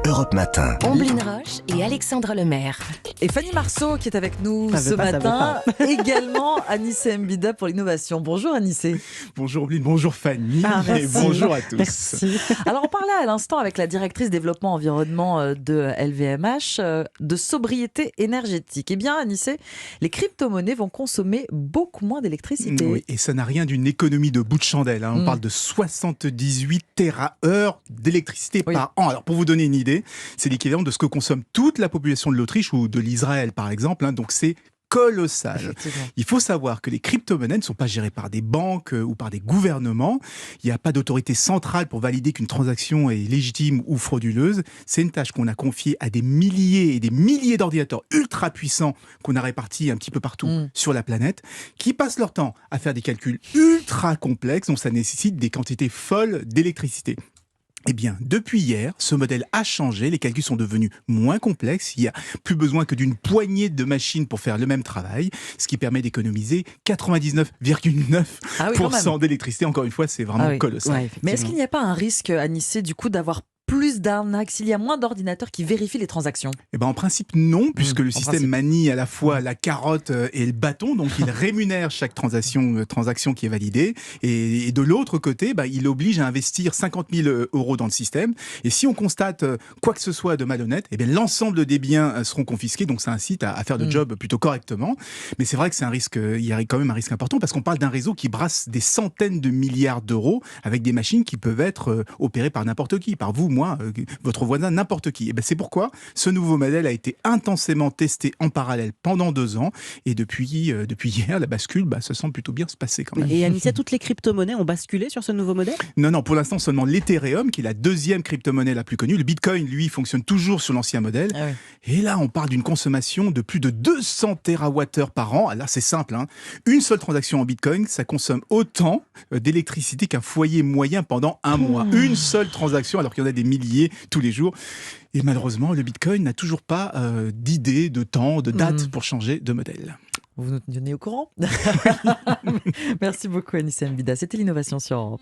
Europe Matin. Omblin Roche et Alexandre Lemaire. Et Fanny Marceau qui est avec nous Ça ce veut pas, ça veut matin. Également Anissé Mbida pour l'innovation. Bonjour Anissé. Bonjour Omblin, bonjour Fanny et merci. bonjour à tous. Merci. Alors on parlait à l'instant avec la directrice développement environnement de LVMH de sobriété énergétique. Eh bien Anissé, les crypto-monnaies vont consommer beaucoup moins d'électricité. Oui, et ça n'a rien d'une économie de bout de chandelle. On parle de 78 téraheures d'électricité par an. Alors pour vous donner une idée, c'est l'équivalent de ce que consomme toute la population de l'Autriche ou de l'Israël par exemple. Donc c'est colossal. Il faut savoir que les crypto-monnaies ne sont pas gérées par des banques ou par des gouvernements. Il n'y a pas d'autorité centrale pour valider qu'une transaction est légitime ou frauduleuse. C'est une tâche qu'on a confiée à des milliers et des milliers d'ordinateurs ultra puissants qu'on a répartis un petit peu partout sur la planète, qui passent leur temps à faire des calculs ultra complexes, donc ça nécessite des quantités folles d'électricité. Eh bien, depuis hier, ce modèle a changé, les calculs sont devenus moins complexes, il n'y a plus besoin que d'une poignée de machines pour faire le même travail, ce qui permet d'économiser 99,9% d'électricité. Encore une fois, c'est vraiment colossal. Ouais, mais est-ce qu'il n'y a pas un risque, Anissé, du coup, d'avoir plus d'arnaques s'il y a moins d'ordinateurs qui vérifient les transactions? Eh ben, en principe, non, puisque le système manie à la fois la carotte et le bâton, donc il rémunère chaque transaction qui est validée, et de l'autre côté, il oblige à investir 50 000 € dans le système, et si on constate quoi que ce soit de malhonnête, eh bien, l'ensemble des biens seront confisqués, donc ça incite à faire le job plutôt correctement, mais c'est vrai que c'est un risque, il y a quand même un risque important, parce qu'on parle d'un réseau qui brasse des centaines de milliards d'euros, avec des machines qui peuvent être opérées par n'importe qui, par vous, moi, votre voisin, n'importe qui. Et c'est pourquoi ce nouveau modèle a été intensément testé en parallèle pendant 2 ans. Et depuis hier, la bascule se semble plutôt bien se passer quand même. Et Anissé, toutes les crypto-monnaies ont basculé sur ce nouveau modèle ? Non, pour l'instant seulement l'Ethereum, qui est la deuxième crypto-monnaie la plus connue. Le Bitcoin, lui, fonctionne toujours sur l'ancien modèle. Et là, on parle d'une consommation de plus de 200 TWh par an. Là, c'est simple. Une seule transaction en Bitcoin, ça consomme autant d'électricité qu'un foyer moyen pendant un mois. Une seule transaction, alors qu'il y en a des milliers tous les jours. Et malheureusement, le Bitcoin n'a toujours pas d'idée, de temps, de date pour changer de modèle. Vous nous tenez au courant? Merci beaucoup Anissé Mbida. C'était l'innovation sur Europe.